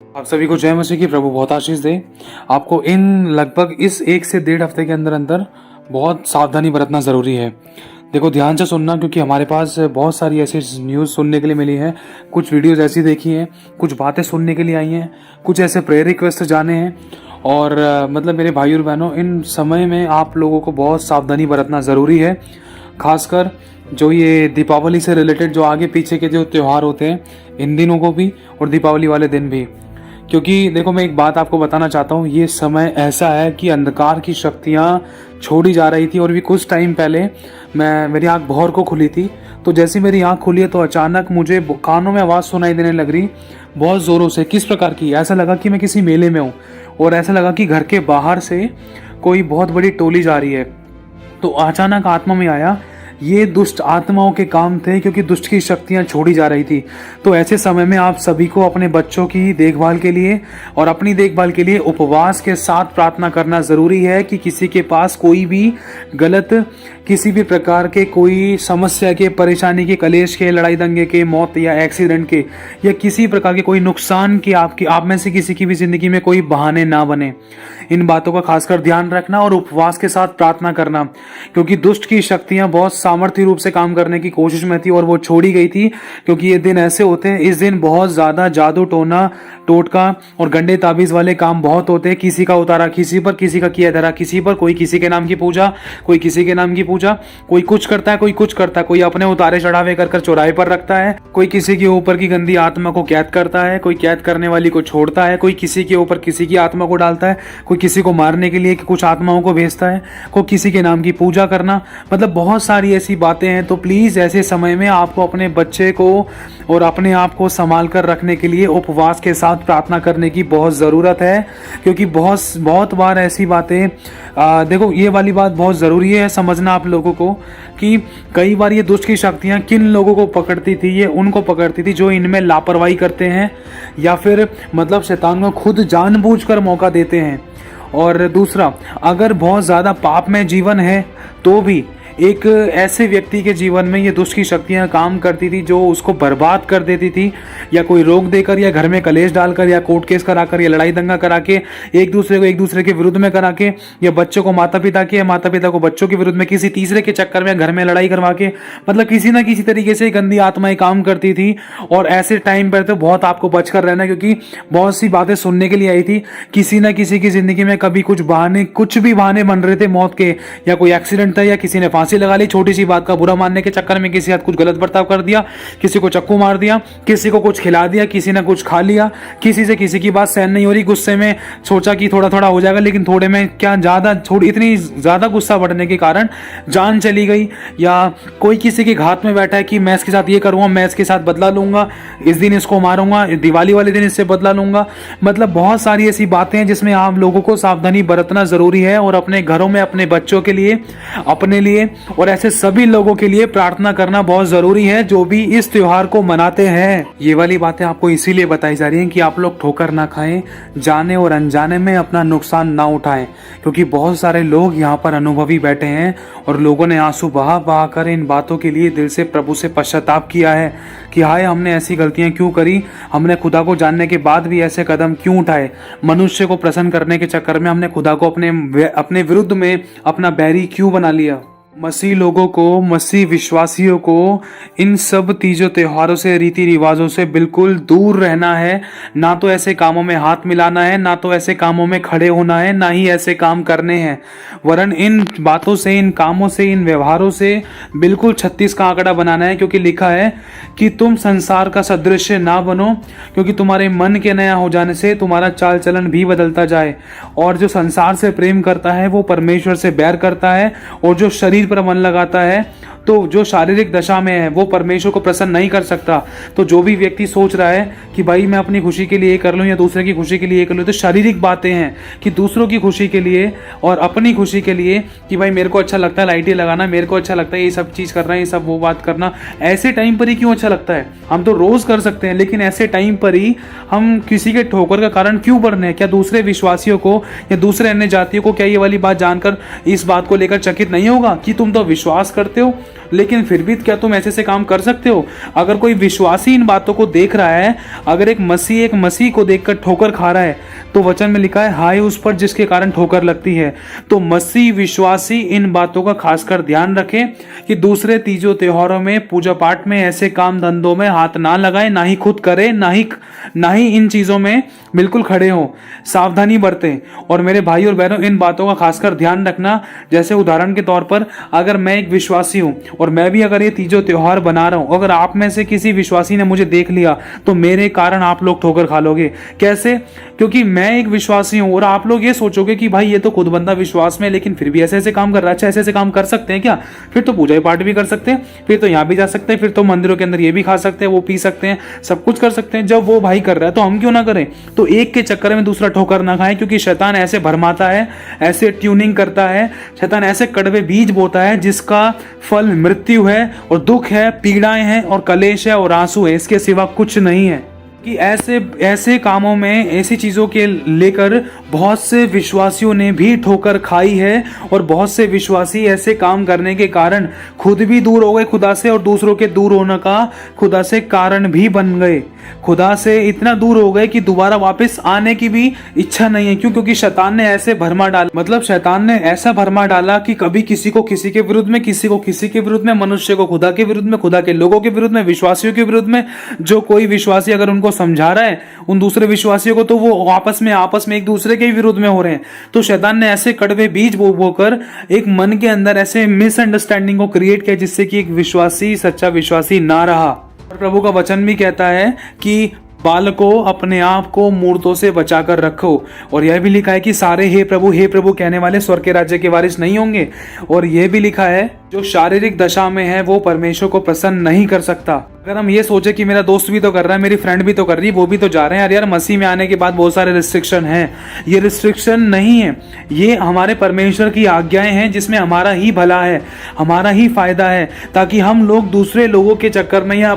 आप सभी को जय मसीह की। प्रभु बहुत आशीष दे। आपको इन लगभग इस 1 से 1.5 हफ्ते के अंदर अंदर बहुत सावधानी बरतना ज़रूरी है। देखो, ध्यान से सुनना, क्योंकि हमारे पास बहुत सारी ऐसी न्यूज़ सुनने के लिए मिली है, कुछ वीडियोज़ ऐसी देखी हैं, कुछ बातें सुनने के लिए आई हैं, कुछ ऐसे प्रेयर रिक्वेस्ट जाने हैं। और मतलब मेरे भाई और बहनों, इन समय में आप लोगों को बहुत सावधानी बरतना ज़रूरी है। खासकर जो ये दीपावली से रिलेटेड जो आगे पीछे के जो त्यौहार होते हैं, इन दिनों को भी और दीपावली वाले दिन भी। क्योंकि देखो, मैं एक बात आपको बताना चाहता हूँ, ये समय ऐसा है कि अंधकार की शक्तियाँ छोड़ी जा रही थी। और भी कुछ टाइम पहले मेरी आँख भौर को खुली थी। तो जैसे मेरी आँख खुली है तो अचानक मुझे कानों में आवाज़ सुनाई देने लग रही, बहुत ज़ोरों से। किस प्रकार की? ऐसा लगा कि मैं किसी मेले में हूँ, और ऐसा लगा कि घर के बाहर से कोई बहुत बड़ी टोली जा रही है। तो अचानक आत्मा में आया, ये दुष्ट आत्माओं के काम थे, क्योंकि दुष्ट की शक्तियां छोड़ी जा रही थी। तो ऐसे समय में आप सभी को अपने बच्चों की देखभाल के लिए और अपनी देखभाल के लिए उपवास के साथ प्रार्थना करना ज़रूरी है कि किसी के पास कोई भी गलत, किसी भी प्रकार के कोई समस्या के, परेशानी के, कलेश के, लड़ाई दंगे के, मौत या एक्सीडेंट के, या किसी प्रकार के कोई नुकसान के आप में से किसी की भी ज़िंदगी में कोई बहाने ना बने। इन बातों का खासकर ध्यान रखना और उपवास के साथ प्रार्थना करना, क्योंकि दुष्ट की शक्तियां बहुत सामर्थ्य रूप से काम करने की कोशिश में थी और वो छोड़ी गई थी। क्योंकि ये दिन ऐसे होते हैं, इस दिन बहुत ज़्यादा जादू टोना टोटका और गंडे ताबीज़ वाले काम बहुत होते हैं। किसी का उतारा किसी पर, किसी का किया धरा किसी पर, कोई किसी के नाम की पूजा, कोई किसी के नाम की पूजा, कोई कुछ करता है, कोई कुछ करता है, कोई अपने उतारे चढ़ावे कर चौराहे पर रखता है, कोई किसी के ऊपर की गंदी आत्मा को कैद करता है, कोई कैद करने वाली को छोड़ता है, कोई किसी के ऊपर किसी की आत्मा को डालता है, कोई किसी को मारने के लिए कुछ आत्माओं को भेजता है, कोई किसी के नाम की पूजा करना। मतलब बहुत सारी ऐसी बातें हैं। तो प्लीज़ ऐसे समय में आपको अपने बच्चे को और अपने आप को संभाल कर रखने के लिए उपवास के साथ प्रार्थना करने की बहुत ज़रूरत है। क्योंकि बहुत बार ऐसी बातें, देखो, ये वाली बात बहुत ज़रूरी है समझना आप लोगों को, कि कई बार ये दुष्ट की शक्तियाँ किन लोगों को पकड़ती थी। ये उनको पकड़ती थी जो इनमें लापरवाही करते हैं, या फिर मतलब शैतान को खुद जानबूझकर मौका देते हैं। और दूसरा, अगर बहुत ज़्यादा पाप में जीवन है तो भी एक ऐसे व्यक्ति के जीवन में ये दुष्ट की शक्तियाँ काम करती थी जो उसको बर्बाद कर देती थी, या कोई रोक देकर, या घर में कलेश डालकर, या कोर्ट केस कराकर, या लड़ाई दंगा करा के, एक दूसरे के विरुद्ध में करा के, या बच्चों को माता पिता के, या माता पिता को बच्चों के विरुद्ध में, किसी तीसरे के चक्कर में घर में लड़ाई करवा के, मतलब किसी ना किसी तरीके से गंदी आत्माएं काम करती थी। और ऐसे टाइम पर तो बहुत आपको बचकर रहना, क्योंकि बहुत सी बातें सुनने के लिए आई थी। किसी ना किसी की जिंदगी में कभी कुछ बहाने, कुछ भी बहाने बन रहे थे मौत के, या कोई एक्सीडेंट था, या किसी ने फांसी लगा ली छोटी सी बात का बुरा मानने के चक्कर में, किसी हाथ कुछ गलत बर्ताव कर दिया, किसी को चक्कू मार दिया, किसी को कुछ खिला दिया, किसी ने कुछ खा लिया, किसी से किसी की बात सहन नहीं हो रही, गुस्से में सोचा कि थोड़ा थोड़ा हो जाएगा, लेकिन थोड़े में क्या ज्यादा, इतनी ज्यादा गुस्सा बढ़ने के कारण जान चली गई। या कोई किसी के घात में बैठा है कि मैं इसके साथ ये करूंगा, मैं इसके साथ बदला लूंगा, इस दिन इसको मारूंगा, दिवाली वाले दिन इससे बदला लूंगा। मतलब बहुत सारी ऐसी बातें हैं जिसमें आप लोगों को सावधानी बरतना जरूरी है, और अपने घरों में अपने बच्चों के लिए, अपने लिए और ऐसे सभी लोगों के लिए प्रार्थना करना बहुत जरूरी है जो भी इस त्योहार को मनाते हैं। ये वाली बातें आपको इसीलिए बताई जा रही हैं कि आप लोग ठोकर ना खाएं, जाने और अनजाने में अपना नुकसान ना उठाएं। क्योंकि बहुत सारे लोग यहाँ पर अनुभवी बैठे हैं और लोगों ने आंसू बहा बहा कर इन बातों के लिए दिल से प्रभु से पश्चाताप किया है कि हाय, हमने ऐसी गलतियां क्यों करी, हमने खुदा को जानने के बाद भी ऐसे कदम क्यों उठाए, मनुष्य को प्रसन्न करने के चक्कर में हमने खुदा को अपने विरुद्ध में अपना बैरी क्यों बना लिया। मसीह लोगों को, मसीह विश्वासियों को इन सब तीजों त्योहारों से, रीति रिवाजों से बिल्कुल दूर रहना है। ना तो ऐसे कामों में हाथ मिलाना है, ना तो ऐसे कामों में खड़े होना है, ना ही ऐसे काम करने हैं। वरन इन बातों से, इन कामों से, इन व्यवहारों से बिल्कुल 36 का आंकड़ा बनाना है। क्योंकि लिखा है कि तुम संसार का सदृश्य ना बनो, क्योंकि तुम्हारे मन के नया हो जाने से तुम्हारा चाल चलन भी बदलता जाए। और जो संसार से प्रेम करता है वो परमेश्वर से बैर करता है, और जो शरीर पर मन लगाता है, तो जो शारीरिक दशा में है, वो परमेश्वर को प्रसन्न नहीं कर सकता। तो जो भी व्यक्ति सोच रहा है कि भाई मैं अपनी खुशी के लिए कर लूं या दूसरे की खुशी के लिए कर लूं, तो शारीरिक बातें हैं कि दूसरों की खुशी के लिए और अपनी खुशी के लिए, कि भाई मेरे को अच्छा लगता है लाइटें लगाना, मेरे को अच्छा लगता है ये सब चीज़ करना, ये सब वो बात करना, ऐसे टाइम पर ही क्यों अच्छा लगता है? हम तो रोज़ कर सकते हैं, लेकिन ऐसे टाइम पर ही हम किसी के ठोकर का कारण क्यों बनने हैं? क्या दूसरे विश्वासियों को या दूसरे अन्य जातियों को क्या ये वाली बात जानकर इस बात को लेकर चकित नहीं होगा कि तुम तो विश्वास करते हो, लेकिन फिर भी क्या तुम ऐसे काम कर सकते हो? अगर कोई विश्वासी इन बातों को देख रहा है, अगर एक मसीह को देखकर ठोकर खा रहा है, तो वचन में लिखा है हाय उस पर जिसके कारण ठोकर लगती है। तो मसीह विश्वासी इन बातों का खासकर ध्यान रखे कि दूसरे तीजों त्योहारों में, पूजा पाठ में ऐसे काम धंधों में हाथ ना लगाए, ना ही खुद करे, ना ही इन चीजों में बिल्कुल खड़े हो। सावधानी बरतें। और मेरे भाई और बहनों, इन बातों का खासकर ध्यान रखना। जैसे उदाहरण के तौर पर, अगर मैं एक विश्वासी हूं और मैं भी अगर ये तीजों त्योहार बना रहा हूं, अगर आप में से किसी विश्वासी ने मुझे देख लिया तो मेरे कारण आप लोग ठोकर खा लोगे। कैसे? क्योंकि मैं एक विश्वासी हूं और आप लोग ये सोचोगे कि भाई ये तो खुद बंदा विश्वास में, लेकिन फिर भी ऐसे ऐसे काम कर रहा है। अच्छा, ऐसे ऐसे काम कर सकते हैं क्या? फिर तो पूजा पाठ भी कर सकते हैं, फिर तो यहाँ भी जा सकते हैं, फिर तो मंदिरों के अंदर ये भी खा सकते हैं, वो पी सकते हैं, सब कुछ कर सकते हैं। जब वो भाई कर रहा है तो हम क्यों ना करें? तो एक के चक्कर में दूसरा ठोकर ना खाए, क्योंकि शैतान ऐसे भरमाता है, ऐसे ट्यूनिंग करता है, शैतान ऐसे कड़वे बीज बोता है जिसका फल मृत्यु है और दुख है, पीड़ाएं हैं और कलेश है और आंसू है, इसके सिवा कुछ नहीं है। कि ऐसे कामों में, ऐसी चीज़ों के लेकर बहुत से विश्वासियों ने भी ठोकर खाई है और बहुत से विश्वासी ऐसे काम करने के कारण खुद भी दूर हो गए खुदा से और दूसरों के दूर होने का खुदा से कारण भी बन गए। खुदा से इतना दूर हो गए कि दोबारा वापस आने की भी इच्छा नहीं है। क्यों? क्योंकि शैतान ने ऐसे भरमा डाला, मतलब शैतान ने ऐसा भरमा डाला कि कभी किसी को किसी के विरुद्ध में, किसी को किसी के विरुद्ध में, मनुष्य को खुदा के विरुद्ध में, खुदा के लोगों के विरुद्ध में, विश्वासियों के विरुद्ध में। जो कोई विश्वासी अगर उनको समझा रहा है उन दूसरे विश्वासियों को, तो वो आपस में एक दूसरे के विरुद्ध में हो रहे हैं। तो शैतान ने ऐसे कड़वे बीज बोकर एक मन के अंदर ऐसे मिसअंडरस्टैंडिंग को क्रिएट किया, जिससे कि एक विश्वासी सच्चा विश्वासी ना रहा। और प्रभु का वचन भी कहता है कि बालकों, अपने आप को मूर्तों से बचाकर रखो। और यह भी लिखा है कि सारे हे प्रभु कहने वाले स्वर्ग के राज्य के वारिस नहीं होंगे। और यह भी लिखा है जो शारीरिक दशा में है वो परमेश्वर को प्रसन्न नहीं कर सकता। अगर हम ये सोचे कि मेरा दोस्त भी तो कर रहा है, मेरी फ्रेंड भी तो कर रही है, वो भी तो जा रहे हैं, यार मसीह में आने के बाद बहुत सारे रिस्ट्रिक्शन हैं, ये रिस्ट्रिक्शन नहीं है, ये हमारे परमेश्वर की आज्ञाएं हैं जिसमें हमारा ही भला है, हमारा ही फायदा है, ताकि हम लोग दूसरे लोगों के चक्कर में या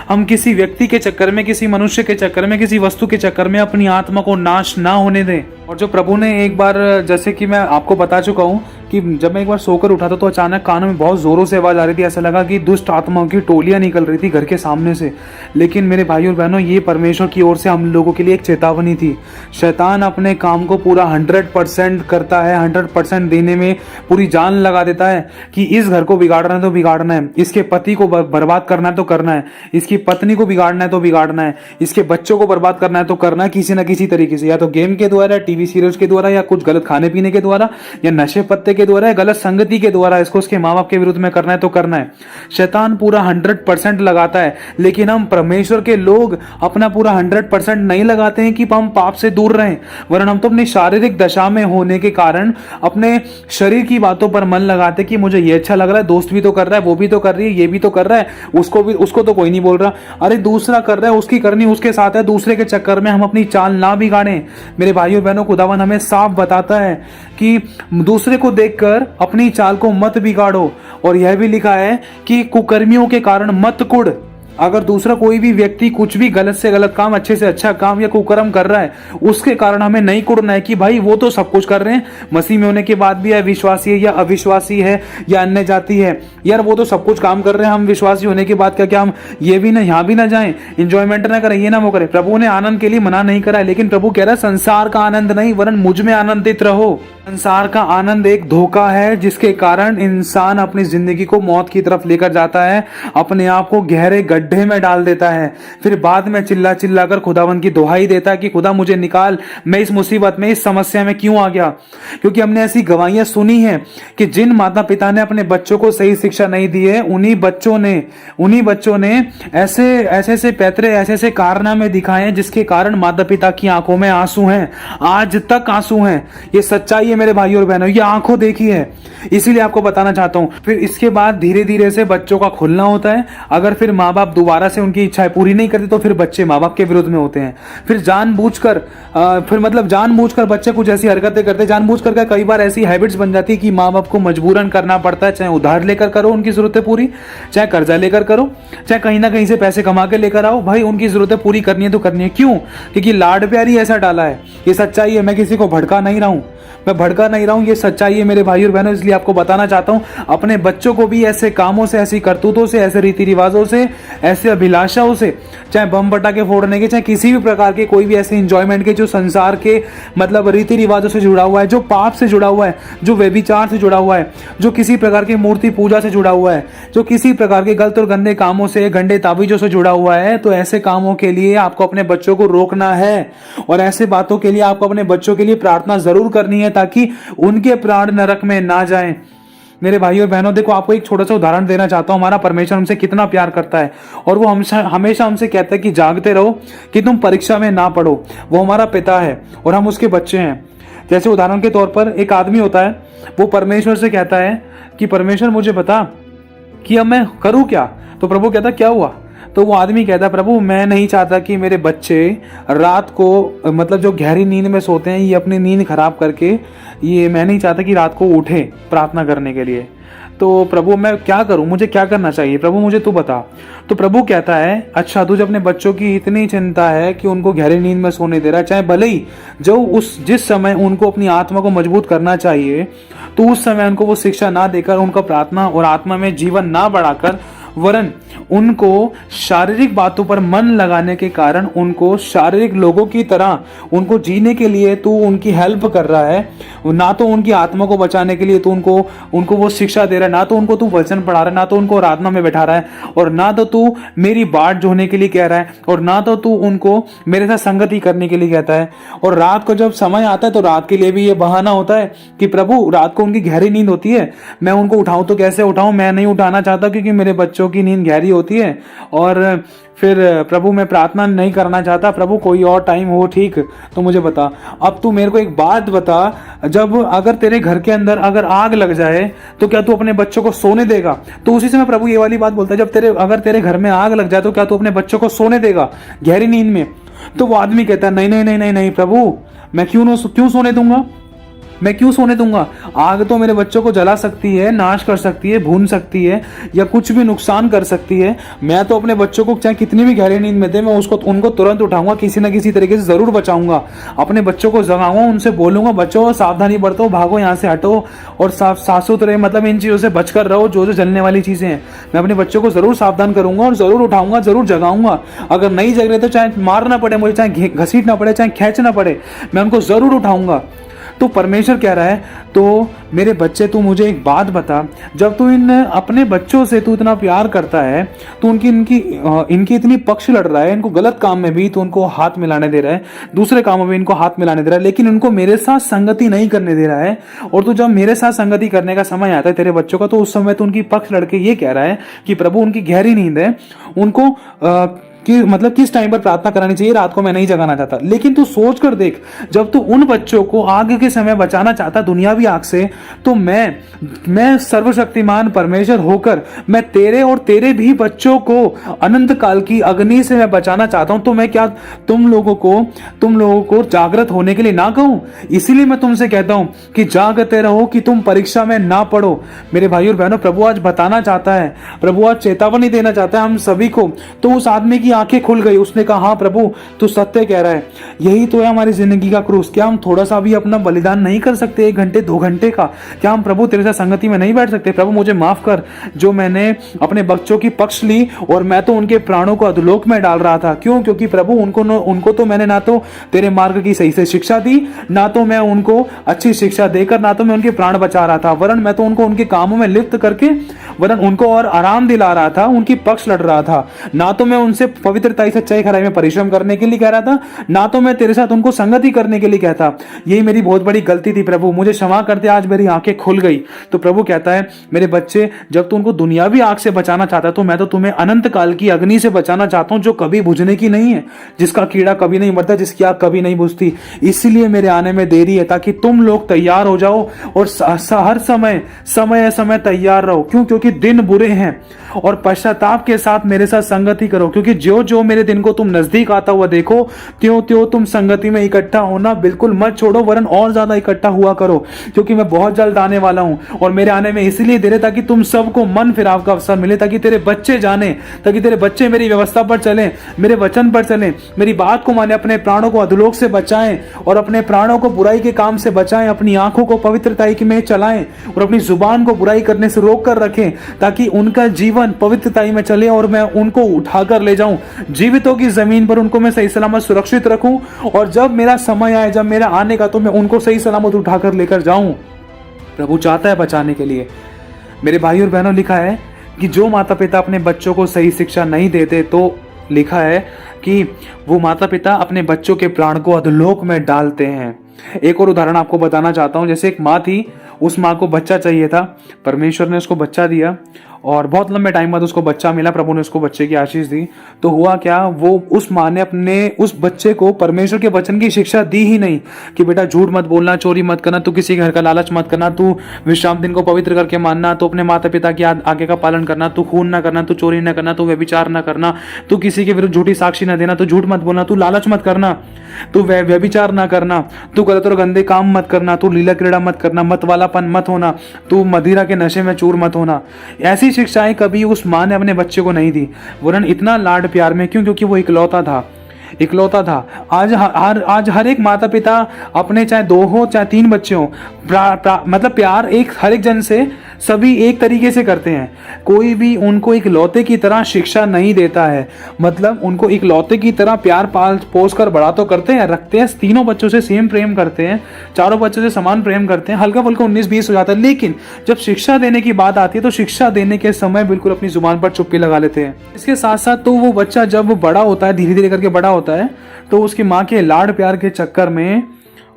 हम किसी व्यक्ति के चक्कर में, किसी मनुष्य के चक्कर में, किसी वस्तु के चक्कर में अपनी आत्मा को नाश ना होने दें। और जो प्रभु ने एक बार, जैसे कि मैं आपको बता चुका हूँ कि जब मैं एक बार सोकर उठा था तो अचानक कानों में बहुत जोरों से आवाज आ रही थी। ऐसा लगा कि दुष्ट आत्माओं की टोलियां निकल रही थी घर के सामने से। लेकिन मेरे भाई और बहनों, ये परमेश्वर की ओर से हम लोगों के लिए एक चेतावनी थी। शैतान अपने काम को पूरा 100% करता है, 100% देने में पूरी जान लगा देता है कि इस घर को बिगाड़ना है तो बिगाड़ना है, इसके पति को बर्बाद करना है तो करना है, इसकी पत्नी को बिगाड़ना है तो बिगाड़ना है, इसके बच्चों को बर्बाद करना है तो करना है, किसी ना किसी तरीके से, या तो गेम के द्वारा, टीवी सीरियल्स के द्वारा, या कुछ गलत खाने पीने के द्वारा, या नशे पत्ते के द्वारा, गलत संगति के द्वारा इसको उसके माँ बाप के विरुद्ध में करना है तो करना है। शैतान पूरा 100% लगाता है, लेकिन हम परमेश्वर के लोग अपना पूरा 100% नहीं लगाते हैं कि हम पाप से दूर रहें, वरन हम तो अपनी शारीरिक दशा में होने के कारण अपने शरीर की बातों पर मन लगाते कि मुझे ये अच्छा लग रहा है, दोस्त भी तो कर रहा है, वो भी तो कर रही है, ये भी तो कर रहा है, उसको तो कोई नहीं बोल रहा, अरे दूसरा कर रहा है, उसकी करनी उसके साथ है। दूसरे के चक्कर में हम अपनी चाल ना बिगाड़ें। मेरे भाइयों बहनों, खुदावन हमें साफ बताता है कि दूसरे को देखकर अपनी चाल को मत बिगाड़ो। और यह भी लिखा है कि कुकर्मियों के कारण मत कुड़। अगर दूसरा कोई भी व्यक्ति कुछ भी गलत से गलत काम, अच्छे से अच्छा काम या कुकर्म कर रहा है, उसके कारण हमें नहीं कुड़ना है कि भाई वो तो सब कुछ कर रहे हैं, मसीह में होने के बाद भी, या विश्वासी है या अविश्वासी है या अन्य जाति है, यार वो तो सब कुछ काम कर रहे हैं, हम विश्वासी होने के बाद क्या हम ये भी ना, यहाँ भी ना जाएं, इंजॉयमेंट ना करें, ये ना वो करें। प्रभु ने आनंद के लिए मना नहीं करा है, लेकिन प्रभु कह रहा है संसार का आनंद नहीं, वरन मुझ में आनंदित रहो। संसार का आनंद एक धोखा है जिसके कारण इंसान अपनी जिंदगी को मौत की तरफ लेकर जाता है, अपने आप को गहरे गड्ढे में डाल देता है, फिर बाद में चिल्ला चिल्ला कर खुदावन की दुहाई देता है कि खुदा मुझे निकाल, मैं इस मुसीबत में, इस समस्या में क्यों आ गया। क्योंकि हमने ऐसी गवाहियां सुनी है कि जिन माता पिता ने अपने बच्चों को सही शिक्षा नहीं दी है, उन्हीं बच्चों ने ऐसे पैतरे, ऐसे कारनामे दिखाए हैं जिसके कारण माता पिता की आंखों में आंसू हैं, आज तक आंसू हैं। ये सच्चाई है मेरे भाइयों और बहनों, ये आंखों देखी है, इसीलिए आपको बताना चाहता हूं। फिर इसके बाद धीरे धीरे से बच्चों का खुलना होता है। अगर फिर माँ बाप दोबारा से उनकी इच्छाएं पूरी नहीं करते तो फिर बच्चे माँ बाप के विरुद्ध में होते हैं। फिर जानबूझकर बच्चे कुछ ऐसी हरकतें करते हैं, जानबूझकर कई बार ऐसी हैबिट्स बन जाती है कि माँ बाप को मजबूरन करना पड़ता है, चाहे उधार लेकर करो उनकी जरूरतें पूरी, चाहे कर्जा लेकर करो, चाहे कहीं ना कहीं से पैसे कमा के लेकर आओ, भाई उनकी जरूरतें पूरी करनी है तो करनी है। क्यों? क्योंकि लाड प्यारी ऐसा डाला है, ये सच्चाई है। मैं किसी को भड़का नहीं रहा हूं, मैं भड़का नहीं रहा हूँ, ये सच्चाई है मेरे भाई और बहनों, इसलिए आपको बताना चाहता हूँ। अपने बच्चों को भी ऐसे कामों से, ऐसी करतूतों से, ऐसे रीति रिवाजों से, ऐसे अभिलाषाओं से, चाहे बम पटाखे फोड़ने के, चाहे किसी भी प्रकार के कोई भी ऐसे इंजॉयमेंट के, जो संसार के मतलब रीति रिवाजों से जुड़ा हुआ है, जो पाप से जुड़ा हुआ है, जो व्यभिचार से जुड़ा हुआ है, जो किसी प्रकार की मूर्ति पूजा से जुड़ा हुआ है, जो किसी प्रकार के गलत और गंदे कामों से, गंदे ताबीजों से जुड़ा हुआ है, तो ऐसे कामों के लिए आपको अपने बच्चों को रोकना है। और ऐसे बातों के लिए आपको अपने बच्चों के लिए प्रार्थना जरूर करनी है, ताकि उनके प्राण नरक में ना जाएं। मेरे भाई और बहनों, देखो आपको एक छोटा सा उदाहरण देना चाहता हूं। हमारा परमेश्वर हमसे कितना प्यार करता है, और वो हमेशा हमसे कहता है कि जागते रहो, कि तुम परीक्षा में ना पड़ो। वो हमारा पिता है और हम उसके बच्चे हैं। जैसे उदाहरण के तौर पर एक आदमी होता है, वो परमेश्वर से कहता है कि परमेश्वर मुझे बता कि अब मैं करूं क्या। तो प्रभु कहता क्या हुआ। तो वो आदमी कहता प्रभु मैं नहीं चाहता कि मेरे बच्चे रात को मतलब जो गहरी नींद में सोते हैं, ये अपनी नींद खराब करके, ये मैं नहीं चाहता कि रात को उठे प्रार्थना करने के लिए। तो प्रभु मैं क्या करूं, मुझे क्या करना चाहिए प्रभु, मुझे तू बता। तो प्रभु कहता है अच्छा तुझे अपने बच्चों की इतनी चिंता है कि उनको गहरी नींद में सोने दे रहा है, चाहे भले ही जिस समय उनको अपनी आत्मा को मजबूत करना चाहिए, तो उस समय उनको वो शिक्षा ना देकर, उनका प्रार्थना और आत्मा में जीवन ना बढ़ाकर, वरन उनको शारीरिक बातों पर मन लगाने के कारण उनको शारीरिक लोगों की तरह उनको जीने के लिए तू उनकी हेल्प कर रहा है। ना तो उनकी आत्मा को बचाने के लिए तू उनको वो शिक्षा दे रहा है, ना तो उनको तू वचन पढ़ा रहा है, ना तो उनको आराधना में बैठा रहा है, और ना तो तू मेरी बाट जोड़ने के लिए कह रहा है, और ना तो तू उनको मेरे साथ संगति करने के लिए कहता है। और रात को जब समय आता है तो रात के लिए भी ये बहाना होता है कि प्रभु रात को उनकी गहरी नींद होती है, मैं उनको उठाऊं तो कैसे उठाऊं, मैं नहीं उठाना चाहता क्योंकि मेरे बच्चों की नींद गहरी होती है, और फिर प्रभु मैं प्रार्थना नहीं करना चाहता, प्रभु कोई और टाइम हो ठीक तो मुझे बता। अब तू मेरे को एक बात बता, जब अगर तेरे घर के अंदर अगर आग लग जाए तो क्या तू अपने बच्चों को सोने देगा। तो उसी समय प्रभु ये वाली बात बोलता है, जब अगर तेरे घर में आग लग जाए तो क्या तू अपने बच्चों को सोने देगा गहरी नींद में। तो वो आदमी कहता है नहीं नहीं नहीं नहीं नहीं प्रभु, मैं क्यों सोने दूंगा, मैं क्यों सोने दूंगा। आग तो मेरे बच्चों को जला सकती है, नाश कर सकती है, भून सकती है, या कुछ भी नुकसान कर सकती है। मैं तो अपने बच्चों को चाहे कितनी भी गहरी नींद में दे, मैं उनको तुरंत उठाऊंगा, किसी ना किसी तरीके से जरूर बचाऊंगा, अपने बच्चों को जगाऊंगा, उनसे बोलूंगा बच्चों सावधानी बरतो, भागो यहाँ से हटो, और साफ सुथरे मतलब इन चीजों से बचकर रहो, जो जलने वाली चीजें हैं। मैं अपने बच्चों को जरूर सावधान करूंगा और जरूर उठाऊंगा, जरूर जगाऊंगा। अगर नहीं जग रहे तो चाहे मारना पड़े मुझे, चाहे घसीटना पड़े, चाहे खींचना पड़े, मैं उनको जरूर उठाऊंगा। तो परमेश्वर कह रहा है तो मेरे बच्चे तू मुझे एक बात बता, जब तू अपने बच्चों से तू इतना प्यार करता है, तो इनकी इतनी पक्ष लड़ रहा है, इनको गलत काम में भी तू उनको हाथ मिलाने दे रहा है, दूसरे कामों में इनको हाथ मिलाने दे रहा है, लेकिन इनको मेरे साथ संगति नहीं करने दे रहा है। और तू जब मेरे साथ संगति करने का समय आता है तेरे बच्चों का, तो उस समय तो उनकी पक्ष लड़के ये कह रहा है कि प्रभु उनकी गहरी नींद है, उनको कि मतलब किस टाइम पर प्रार्थना करानी चाहिए, रात को मैं नहीं जगाना चाहता। लेकिन तू सोच कर देख, जब तू उन बच्चों को आग के समय बचाना चाहता, दुनियावी आग से, तो मैं सर्वशक्तिमान परमेश्वर होकर मैं तेरे और तेरे भी बच्चों को अनंत काल की अग्नि से मैं बचाना चाहता हूं। तो मैं क्या तुम लोगों को जागृत होने के लिए ना कहूं। इसीलिए मैं तुमसे कहता हूं कि जागते रहो, कि तुम परीक्षा में ना पड़ो। मेरे भाई और बहनों, प्रभु आज बताना चाहता है, प्रभु आज चेतावनी देना चाहता है हम सभी को। तो उस आदमी की आंखें खुल गई, उसने कहा हाँ प्रभु तू सत्य कह रहा है, यही तो है हमारी जिंदगी का क्रूस। क्या हम थोड़ा सा भी अपना बलिदान नहीं कर सकते, 1 घंटे 2 घंटे का? क्या हम प्रभु तेरे साथ संगति में नहीं बैठ सकते? प्रभु मुझे माफ कर, जो मैंने अपने बच्चों की पक्ष ली और मैं तो उनके प्राणों को अधोलोक में डाल रहा था। क्यों? क्योंकि प्रभु उनको तो मैंने ना तो तेरे मार्ग की सही से शिक्षा दी, ना तो मैं उनको अच्छी शिक्षा देकर, ना तो मैं उनके प्राण बचा रहा था, वरन मैं तो उनको उनके कामों में लिप्त करके वरन उनको और आराम दिला रहा था, उनकी पक्ष लड़ रहा था। ना तो मैं उनसे पवित्रता सच्चाई खराई में परिश्रम करने के लिए कह रहा था, ना तो मैं तेरे साथ उनको संगति करने के लिए कहता। यही मेरी बहुत बड़ी गलती थी प्रभु, मुझे क्षमा कर दे, आज मेरी आंखें खुल गई। तो प्रभु कहता है मेरे बच्चे, जब तू उनको दुनियावी आग से बचाना चाहता है, तो मैं तो तुम्हें अनंत काल की अग्नि से बचाना चाहता हूं, जो कभी बुझने की नहीं है, जिसका कीड़ा कभी नहीं मरता, जिसकी आग कभी नहीं बुझती। इसलिए मेरे आने में देरी है, ताकि तुम लोग तैयार हो जाओ और हर समय तैयार रहो। क्यों? क्योंकि दिन बुरे हैं, और पश्चाताप के साथ मेरे साथ संगति करो, क्योंकि जो ज्यो ज्यो मेरे दिन को तुम नजदीक आता हुआ देखो, त्यों त्यों तुम संगति में इकट्ठा होना बिल्कुल मत छोड़ो, वरन और ज्यादा इकट्ठा हुआ करो, क्योंकि मैं बहुत जल्द आने वाला हूं। और मेरे आने में इसलिए देर है ताकि तुम सबको मन फिराव का अवसर मिले, ताकि तेरे बच्चे जाने, ताकि तेरे बच्चे मेरी व्यवस्था पर चले, मेरे वचन पर चले, मेरी बात को माने, अपने प्राणों को अधोलोक से बचाएं और अपने प्राणों को बुराई के काम से बचाएं, अपनी आंखों को पवित्रताई में चलाएं और अपनी जुबान को बुराई करने से रोक कर रखें, ताकि उनका जीवन पवित्रताई में चले और मैं उनको उठाकर ले जाऊं जीवितों की जमीन पर, उनको मैं सही सलामत सुरक्षित रखूं, और जब मेरा समय आए, जब मेरा आने का, तो मैं उनको सही सलामत उठाकर लेकर जाऊं। प्रभु चाहता है बचाने के लिए। मेरे भाई और बहनों, लिखा है कि जो माता पिता अपने बच्चों को सही शिक्षा नहीं देते, तो लिखा है कि वो माता पिता अपने बच्चों के प्राण को अधोलोक में डालते हैं। एक और उदाहरण आपको बताना चाहता हूं। जैसे एक माँ थी, उस माँ को बच्चा चाहिए था, परमेश्वर ने उसको बच्चा दिया और बहुत लंबे टाइम बाद उसको बच्चा मिला, प्रभु ने उसको बच्चे की आशीष दी। तो हुआ क्या, वो उस माँ ने अपने उस बच्चे को परमेश्वर के वचन की शिक्षा दी ही नहीं कि बेटा झूठ मत बोलना, चोरी मत करना, तू किसी घर का लालच मत करना, तू विश्राम दिन को पवित्र करके मानना, तू अपने माता पिता की आगे का पालन करना, तू खून ना करना, तू चोरी ना करना, तू व्यभिचार ना करना, तू किसी के विरुद्ध झूठी साक्षी ना देना, तू झूठ मत बोलना, तू लालच मत करना, तू व्यभिचार ना करना, तू गलत और गंदे काम मत करना, तू लीला क्रीड़ा मत करना, मत वालापन मत होना, तू मदिरा के नशे में चूर मत होना। ऐसी शिक्षाएं कभी उस माँ ने अपने बच्चे को नहीं दी, वरन इतना लाड प्यार में। क्यों? क्योंकि वो इकलौता था। आज हर एक माता पिता अपने, चाहे 2 हो चाहे 3 बच्चे हो, मतलब प्यार एक हर एक जन से सभी एक तरीके से करते हैं। कोई भी उनको इकलौते की तरह शिक्षा नहीं देता है, मतलब उनको इकलौते की तरह प्यार पाल पोस कर बड़ा तो करते हैं, रखते हैं, तीनों बच्चों से सेम प्रेम करते हैं, चारों बच्चों से समान प्रेम करते हैं, हल्का फुल्का 19-20 हो जाता है। लेकिन जब शिक्षा देने की बात आती है, तो शिक्षा देने के समय बिल्कुल अपनी जुबान पर चुप्पी लगा लेते हैं। इसके साथ साथ तो वो बच्चा जब बड़ा होता है, धीरे धीरे करके बड़ा होता है, तो उसकी माँ के लाड प्यार के चक्कर में,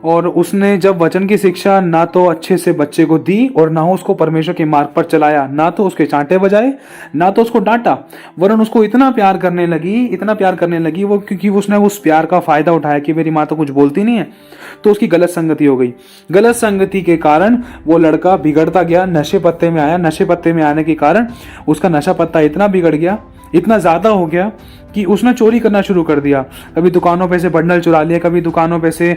और उसने जब वचन की शिक्षा ना तो अच्छे से बच्चे को दी और ना उसको परमेश्वर के मार्ग पर चलाया, ना तो उसके चांटे बजाए, ना तो उसको डांटा, वरन उसको इतना प्यार करने लगी वो, क्योंकि उसने उस प्यार का फायदा उठाया कि मेरी माँ तो कुछ बोलती नहीं है, तो उसकी गलत संगति हो गई। गलत संगति के कारण वो लड़का बिगड़ता गया, नशे पत्ते में आया। नशे पत्ते में आने के कारण उसका नशा पत्ता इतना बिगड़ गया, इतना ज्यादा हो गया कि उसने चोरी करना शुरू कर दिया। कभी दुकानों पे से बंडल चुरा लिया, कभी दुकानों पे से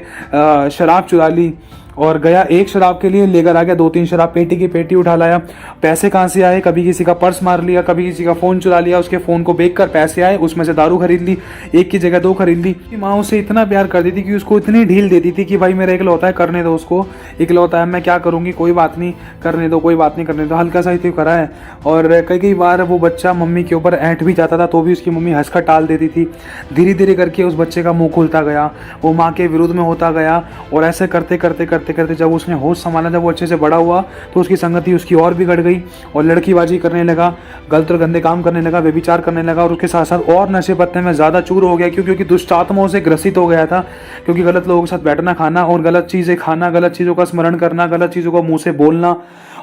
शराब चुरा ली, और गया एक शराब के लिए लेकर आ गया 2-3 शराब, पेटी की पेटी उठा लाया। पैसे कहाँ से आए? कभी किसी का पर्स मार लिया, कभी किसी का फोन चुरा लिया, उसके फोन को बेच कर पैसे आए, उसमें से दारू खरीद ली, एक की जगह 2 खरीद ली। माँ उसे इतना प्यार करती थी कि उसको इतनी ढील देती थी कि भाई मेरा इकलौता है, करने दो उसको, इकलौता है, मैं क्या करूंगी, कोई बात नहीं, करने दो, कोई बात नहीं, करने दो, हल्का सा ही तो करा है। और कई बार वो बच्चा मम्मी के ऊपर ऐंठ भी जाता था, तो भी उसकी मम्मी हंसकर टाल देती थी। धीरे धीरे करके उस बच्चे का मुंह खुलता गया, वो माँ के विरुद्ध में होता गया, और ऐसे करते करते करते करते जब उसने होश संभाला, जब वो अच्छे से बड़ा हुआ, तो उसकी संगति उसकी और बिगड़ गई और लड़कीबाजी करने लगा, गलत और गंदे काम करने लगा, व्यभिचार करने लगा, और उसके साथ साथ और नशे पत्ते में ज्यादा चूर हो गया। क्योंकि दुष्ट आत्माओं से ग्रसित हो गया था, क्योंकि गलत लोगों के साथ बैठना, खाना और गलत चीजें खाना, गलत चीजों का स्मरण करना, गलत चीजों को मुंह से बोलना,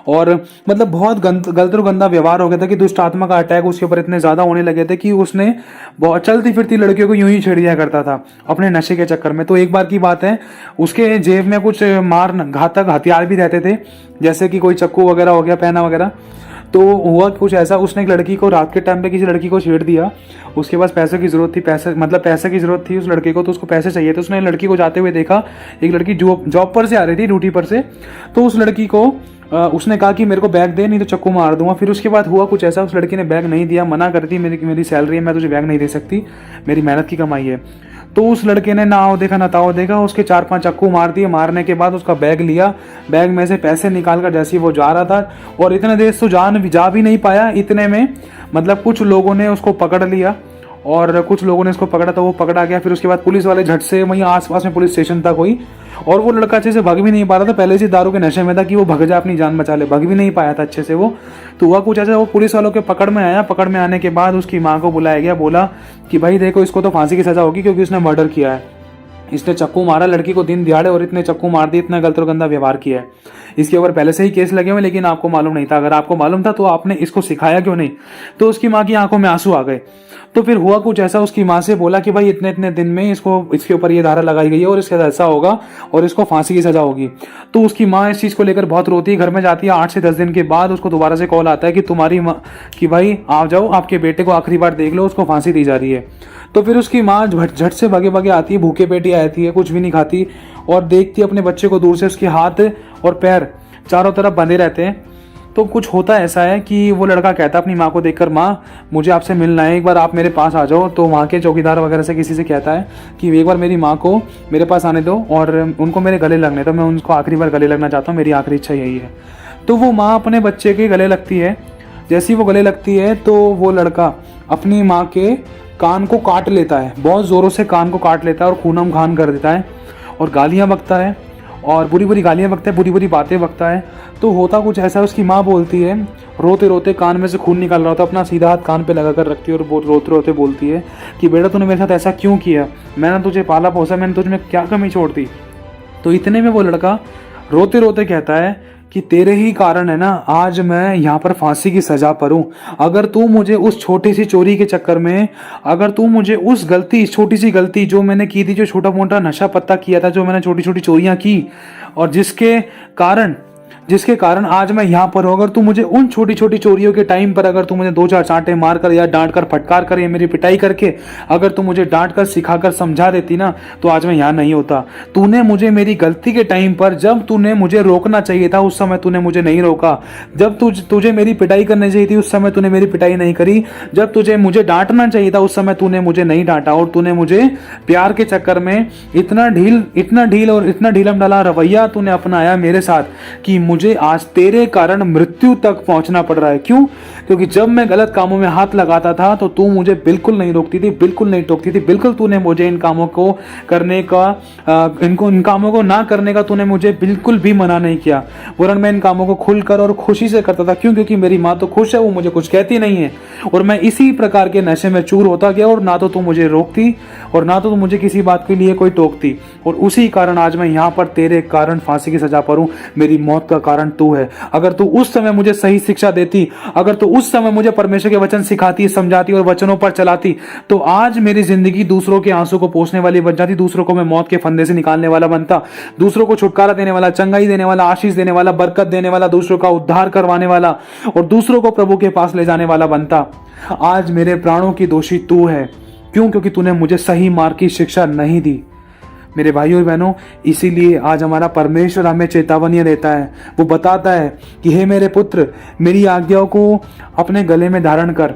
और मतलब बहुत गलत और गंदा व्यवहार हो गया था कि दुष्ट आत्मा का अटैक उसके ऊपर इतने ज्यादा होने लगे थे कि उसने बहुत चलती फिरती लड़कियों को यूं ही छेड़ दिया करता था अपने नशे के चक्कर में। तो एक बार की बात है, उसके जेब में कुछ घातक हथियार भी रहते थे, जैसे कि कोई चक्कू वगैरह हो गया, पैना वगैरह। तो हुआ कुछ ऐसा, उसने एक लड़की को रात के टाइम पे किसी लड़की को छेड़ दिया। उसके पास पैसे की जरूरत थी, पैसे की जरूरत थी उस लड़के को, तो उसको पैसे चाहिए थे। उसने लड़की को जाते हुए देखा, एक लड़की जॉब पर से आ रही थी, ड्यूटी पर से। तो उस लड़की को उसने कहा कि मेरे को बैग दे, नहीं तो चक्कू मार दूंगा। फिर उसके बाद हुआ कुछ ऐसा, उस लड़की ने बैग नहीं दिया, मना कर दी, मेरी सैलरी है, मैं तुझे बैग नहीं दे सकती, मेरी मेहनत की कमाई है। तो उस लड़के ने ना आओ देखा ना ताओ देखा, उसके 4-5 चक्कू मार दिए। मारने के बाद उसका बैग लिया, बैग में से पैसे निकाल कर जैसे ही वो जा रहा था, और इतने देर तो जा भी नहीं पाया, इतने में मतलब कुछ लोगों ने उसको पकड़ लिया, और कुछ लोगों ने इसको पकड़ा, तो वो पकड़ा गया। फिर उसके बाद पुलिस वाले झट से, वहीं आसपास में पुलिस स्टेशन था कोई, और वो लड़का अच्छे से भाग भी नहीं पा रहा था, पहले से दारू के नशे में था कि वो भाग जा, अपनी जान बचा ले, भाग भी नहीं पाया था अच्छे से वो। तो हुआ कुछ ऐसा, वो पुलिस वालों के पकड़ में आया। पकड़ में आने के बाद उसकी माँ को बुलाया गया, बोला कि भाई देखो, इसको तो फांसी की सजा होगी क्योंकि उसने मर्डर किया है, इसने चक्कू मारा लड़की को दिन दिहाड़े, और इतने चक्कू मार दिए, इतना गलत और गंदा व्यवहार किया है। इसके ऊपर पहले से ही केस लगे हुए, लेकिन आपको मालूम नहीं था। अगर आपको मालूम था तो आपने इसको सिखाया क्यों नहीं? तो उसकी माँ की आंखों में आंसू आ गए। तो फिर हुआ कुछ ऐसा, उसकी माँ से बोला कि भाई इतने इतने दिन में इसके ऊपर ये धारा लगाई गई है और इसके साथ ऐसा होगा और इसको फांसी की सजा होगी। तो उसकी माँ इस चीज़ को लेकर बहुत रोती है, घर में जाती है। 8 से 10 दिन के बाद उसको दोबारा से कॉल आता है कि तुम्हारी माँ, कि भाई आ जाओ, आपके बेटे को आखिरी बार देख लो, उसको फांसी दी जा रही है। तो फिर उसकी माँ झट से भागे भागे आती है, भूखे पेटी आती है, कुछ भी नहीं खाती, और देखती है अपने बच्चे को दूर से, उसके हाथ और पैर चारों तरफ बंधे रहते हैं। तो कुछ होता ऐसा है कि वो लड़का कहता है अपनी माँ को देखकर, माँ मुझे आपसे मिलना है, एक बार आप मेरे पास आ जाओ। तो वहाँ के चौकीदार वगैरह से किसी से कहता है कि एक बार मेरी माँ को मेरे पास आने दो और उनको मेरे गले लगने दो, मैं उनको आखिरी बार गले लगना चाहता हूँ, मेरी आखिरी इच्छा यही है। तो वो माँ अपने बच्चे के गले लगती है। जैसी वो गले लगती है तो वो लड़का अपनी माँ के कान को काट लेता है, बहुत ज़ोरों से कान को काट लेता है और खूनम खान कर देता है और गालियाँ बकता है और बुरी बुरी गालियाँ बकता है, बुरी बुरी बातें बकता है। तो होता कुछ ऐसा, उसकी माँ बोलती है, रोते रोते, कान में से खून निकल रहा होता है, अपना सीधा हाथ कान पे लगा कर रखती है और रोते रोते बोलती है कि बेटा तूने मेरे साथ ऐसा क्यों किया, मैंने तुझे पाला पोसा, मैंने तुझ में क्या कमी छोड़ दी। तो इतने में वो लड़का रोते रोते कहता है कि तेरे ही कारण है ना आज मैं यहाँ पर फांसी की सजा पर हूँ। अगर तू मुझे उस छोटी सी चोरी के चक्कर में, अगर तू मुझे उस गलती, छोटी सी गलती जो मैंने की थी, जो छोटा मोटा नशा पत्ता किया था, जो मैंने छोटी छोटी चोरियां की और जिसके कारण आज मैं यहाँ पर हूँ, अगर तू मुझे उन छोटी छोटी चोरियों के टाइम पर, अगर तू मुझे 2-4 चांटे मार कर या डांट कर, फटकार कर या मेरी पिटाई करके अगर तू मुझे डांट कर, सिखा कर, समझा देती ना, तो आज मैं यहाँ नहीं होता। तूने मुझे मेरी गलती के टाइम पर, जब तूने मुझे रोकना चाहिए था उस समय तूने मुझे नहीं रोका, जब तुझे मेरी पिटाई करनी चाहिए थी उस समय तूने मेरी पिटाई नहीं करी, जब तुझे मुझे डांटना चाहिए था उस समय तूने मुझे नहीं डांटा, और तूने मुझे प्यार के चक्कर में इतना ढील और इतना ढीलम ढाला रवैया तूने अपनाया मेरे साथ कि मुझे आज तेरे कारण मृत्यु तक पहुंचना पड़ रहा है। क्यों? क्योंकि जब मैं गलत कामों में हाथ लगाता था तो तू मुझे बिल्कुल नहीं रोकती थी, बिल्कुल नहीं टोकती थी, बिल्कुल तूने मुझे इन कामों को करने का, इन कामों को ना करने का तूने मुझे बिल्कुल भी मना नहीं किया, वरन मैं इन कामों को खुलकर और खुशी से करता था। क्यों? क्योंकि मेरी माँ तो खुश है, वो मुझे कुछ कहती नहीं है, और मैं इसी प्रकार के नशे में चूर होता गया, और ना तो तू मुझे रोकती और ना तो तू मुझे किसी बात के लिए कोई टोकती, और उसी कारण आज मैं यहाँ पर तेरे कारण फांसी की सजा पर हूँ। मेरी मौत का कारण तू है। अगर तू उस समय मुझे सही शिक्षा देती, अगर तू उस समय मुझे परमेश्वर के वचन सिखाती, समझाती और वचनों पर चलाती, तो आज मेरी जिंदगी दूसरों के आंसू को पोंछने वाली बन जाती, दूसरों को मैं मौत के फंदे से निकालने वाला बनता, दूसरों को छुटकारा देने वाला, चंगाई देने वाला, आशीष देने वाला, बरकत देने वाला, दूसरों का उद्धार करवाने वाला और दूसरों को प्रभु के पास ले जाने वाला बनता। आज मेरे प्राणों की दोषी तू है। क्यों? क्योंकि तूने मुझे सही मार्ग की शिक्षा नहीं दी। मेरे भाइयों और बहनों, इसीलिए आज हमारा परमेश्वर हमें चेतावनी देता है। वो बताता है कि हे मेरे पुत्र, मेरी आज्ञाओं को अपने गले में धारण कर,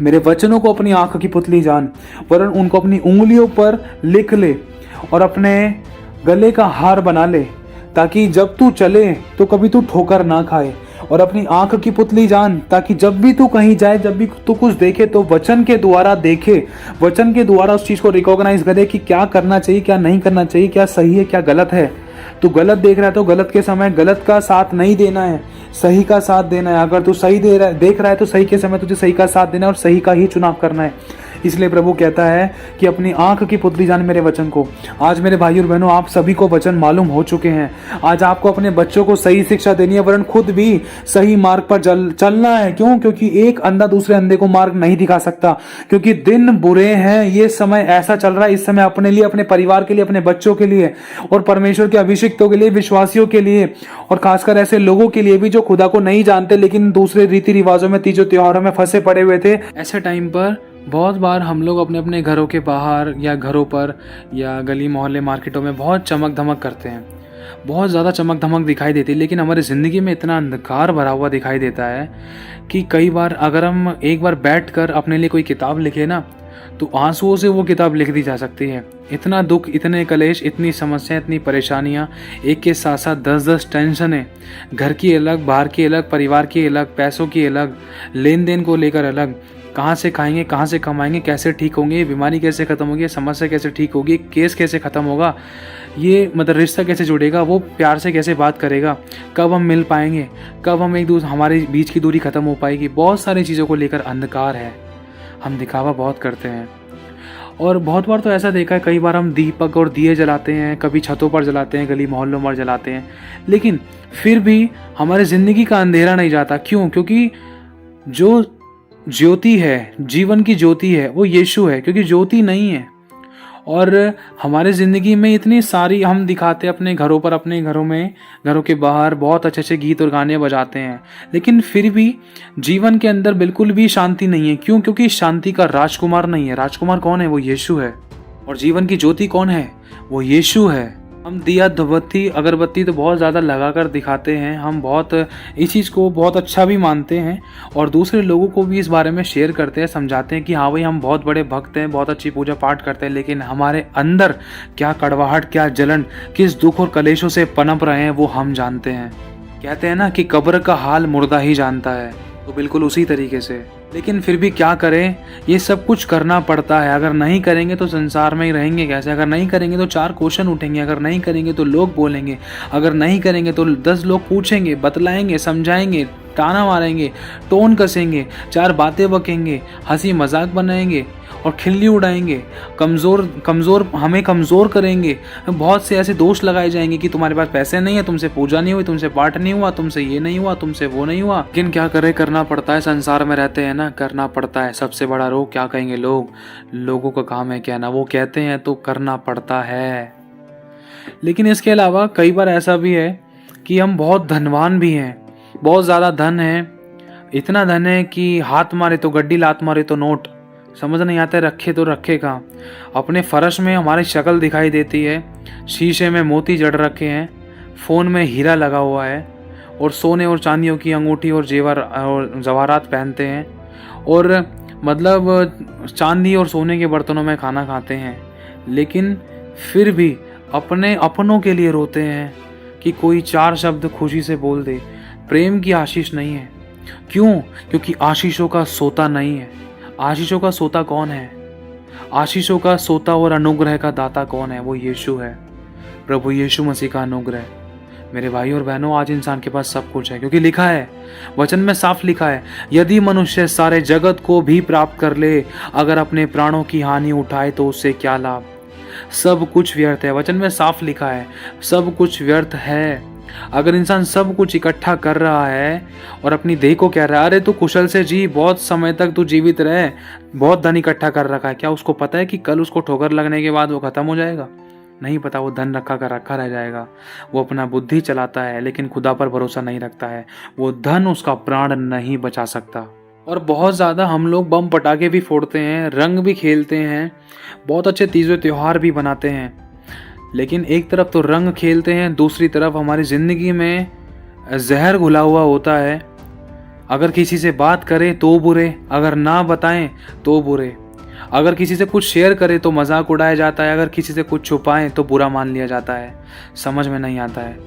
मेरे वचनों को अपनी आंख की पुतली जान, वरन उनको अपनी उंगलियों पर लिख ले और अपने गले का हार बना ले, ताकि जब तू चले तो कभी तू ठोकर ना खाए, और अपनी आंख की पुतली जान, ताकि जब भी तू कहीं जाए, जब भी तू कुछ देखे तो वचन के द्वारा देखे, वचन के द्वारा उस चीज को रिकॉग्नाइज करे कि क्या करना चाहिए, क्या नहीं करना चाहिए, क्या सही है, क्या गलत है। तू गलत देख रहा है तो गलत के समय गलत का साथ नहीं देना है, सही का साथ देना है। अगर तू सही देख रहा है तो सही के समय तुझे सही का साथ देना है और सही का ही चुनाव करना है। इसलिए प्रभु कहता है कि अपनी आंख की पुतली जान मेरे वचन को। आज मेरे भाई और बहनों, आप सभी को वचन मालूम हो चुके हैं। आज आपको अपने बच्चों को सही शिक्षा देनी है, वरन खुद भी सही मार्ग पर चलना है। क्यों? क्योंकि एक अंधा दूसरे अंधे को मार्ग नहीं दिखा सकता, क्योंकि दिन बुरे हैं, ये समय ऐसा चल रहा है। इस समय अपने लिए, अपने परिवार के लिए, अपने बच्चों के लिए और परमेश्वर के अभिषिक्तों के लिए, विश्वासियों के लिए, और खासकर ऐसे लोगों के लिए भी जो खुदा को नहीं जानते लेकिन दूसरे रीति रिवाजों में, तीजों त्योहारों में फंसे पड़े हुए थे। ऐसे टाइम पर बहुत बार हम लोग अपने अपने घरों के बाहर या घरों पर या गली मोहल्ले मार्केटों में बहुत चमक धमक करते हैं, बहुत ज़्यादा चमक धमक दिखाई देती है, लेकिन हमारी ज़िंदगी में इतना अंधकार भरा हुआ दिखाई देता है कि कई बार अगर हम एक बार बैठकर अपने लिए कोई किताब लिखे ना, तो आंसुओं से वो किताब लिख दी जा सकती है। इतना दुख, इतने कलेश, इतनी समस्याएं, इतनी परेशानियां, एक के साथ साथ 10-10 टेंशनें, घर की अलग, बाहर की अलग, परिवार की अलग, पैसों की अलग, लेन देन को लेकर अलग, कहाँ से खाएंगे, कहाँ से कमाएंगे, कैसे ठीक होंगे, बीमारी कैसे खत्म होगी, समस्या कैसे ठीक होगी, केस कैसे खत्म होगा, ये मतलब रिश्ता कैसे जुड़ेगा, वो प्यार से कैसे बात करेगा, कब हम मिल पाएंगे, कब हम एक दूसरे, हमारे बीच की दूरी खत्म हो पाएगी। बहुत सारी चीज़ों को लेकर अंधकार है। हम दिखावा बहुत करते हैं, और बहुत बार तो ऐसा देखा है, कई बार हम दीपक और दिए जलाते हैं, कभी छतों पर जलाते हैं, गली मोहल्लों पर जलाते हैं, लेकिन फिर भी हमारी ज़िंदगी का अंधेरा नहीं जाता। क्यों? क्योंकि जो ज्योति है, जीवन की ज्योति है, वो यीशु है, क्योंकि ज्योति नहीं है। और हमारे ज़िंदगी में इतनी सारी हम दिखाते हैं अपने घरों पर, अपने घरों में, घरों के बाहर बहुत अच्छे अच्छे गीत और गाने बजाते हैं, लेकिन फिर भी जीवन के अंदर बिल्कुल भी शांति नहीं है। क्यों? क्योंकि शांति का राजकुमार नहीं है। राजकुमार कौन है? वो यीशु है। और जीवन की ज्योति कौन है? वो यीशु है। हम दिया धूपबत्ती अगरबत्ती तो बहुत ज़्यादा लगा कर दिखाते हैं, हम बहुत इस चीज़ को बहुत अच्छा भी मानते हैं और दूसरे लोगों को भी इस बारे में शेयर करते हैं, समझाते हैं कि हाँ भाई हम बहुत बड़े भक्त हैं, बहुत अच्छी पूजा पाठ करते हैं, लेकिन हमारे अंदर क्या कड़वाहट, क्या जलन, किस दुख और कलेशों से पनप रहे हैं वो हम जानते हैं। कहते हैं ना कि कब्र का हाल मुर्दा ही जानता है, तो बिल्कुल उसी तरीके से। लेकिन फिर भी क्या करें, ये सब कुछ करना पड़ता है। अगर नहीं करेंगे तो संसार में ही रहेंगे कैसे? अगर नहीं करेंगे तो 4 क्वेश्चन उठेंगे, अगर नहीं करेंगे तो लोग बोलेंगे, अगर नहीं करेंगे तो 10 लोग पूछेंगे, बतलाएंगे, समझाएंगे, ताना मारेंगे, टोन कसेंगे, 4 बातें बकेंगे, हंसी मजाक बनाएंगे और खिल्ली उड़ाएंगे, कमज़ोर हमें कमज़ोर करेंगे। बहुत से ऐसे दोष लगाए जाएंगे कि तुम्हारे पास पैसे नहीं है, तुमसे पूजा नहीं हुई, तुमसे पाठ नहीं हुआ, तुमसे ये नहीं हुआ, तुमसे वो नहीं हुआ। लेकिन क्या करें, करना पड़ता है, संसार में रहते हैं ना, करना पड़ता है। सबसे बड़ा रोग क्या कहेंगे लोग? लोगों का काम है कहना, वो कहते हैं तो करना पड़ता है। लेकिन इसके अलावा कई बार ऐसा भी है कि हम बहुत धनवान भी हैं, बहुत ज़्यादा धन है, इतना धन है कि हाथ मारे तो गड्डी, लात मारे तो नोट, समझ नहीं आता रखे तो रखे कहाँ। अपने फर्श में हमारी शक्ल दिखाई देती है, शीशे में मोती जड़ रखे हैं, फ़ोन में हीरा लगा हुआ है और सोने और चांदियों की अंगूठी और जेवर और जवाहरात पहनते हैं और मतलब चांदी और सोने के बर्तनों में खाना खाते हैं, लेकिन फिर भी अपने अपनों के लिए रोते हैं कि कोई 4 शब्द खुशी से बोल दे। प्रेम की आशीष नहीं है। क्यों? क्योंकि आशीषों का सोता नहीं है। आशीषों का सोता कौन है? आशीषों का सोता और अनुग्रह का दाता कौन है? वो यीशु है, प्रभु यीशु मसीह का अनुग्रह। मेरे भाई और बहनों, आज इंसान के पास सब कुछ है, क्योंकि लिखा है, वचन में साफ लिखा है, यदि मनुष्य सारे जगत को भी प्राप्त कर ले, अगर अपने प्राणों की हानि उठाए तो उससे क्या लाभ? सब कुछ व्यर्थ है। वचन में साफ लिखा है, सब कुछ व्यर्थ है। अगर इंसान सब कुछ इकट्ठा कर रहा है और अपनी देह को कह रहा है, अरे तू कुशल से जी, बहुत समय तक तू जीवित रहे, बहुत धन इकट्ठा कर रखा है, क्या उसको पता है कि कल उसको ठोकर लगने के बाद वो खत्म हो जाएगा? नहीं पता। वो धन रखा रह जाएगा। वो अपना बुद्धि चलाता है लेकिन खुदा पर भरोसा नहीं रखता है। वो धन उसका प्राण नहीं बचा सकता। और बहुत ज़्यादा हम लोग बम पटाखे भी फोड़ते हैं, रंग भी खेलते हैं, बहुत अच्छे तीजों त्योहार भी बनाते हैं, लेकिन एक तरफ तो रंग खेलते हैं, दूसरी तरफ हमारी ज़िंदगी में जहर घुला हुआ होता है। अगर किसी से बात करें तो बुरे, अगर ना बताएं तो बुरे, अगर किसी से कुछ शेयर करें तो मजाक उड़ाया जाता है, अगर किसी से कुछ छुपाएं तो बुरा मान लिया जाता है। समझ में नहीं आता है।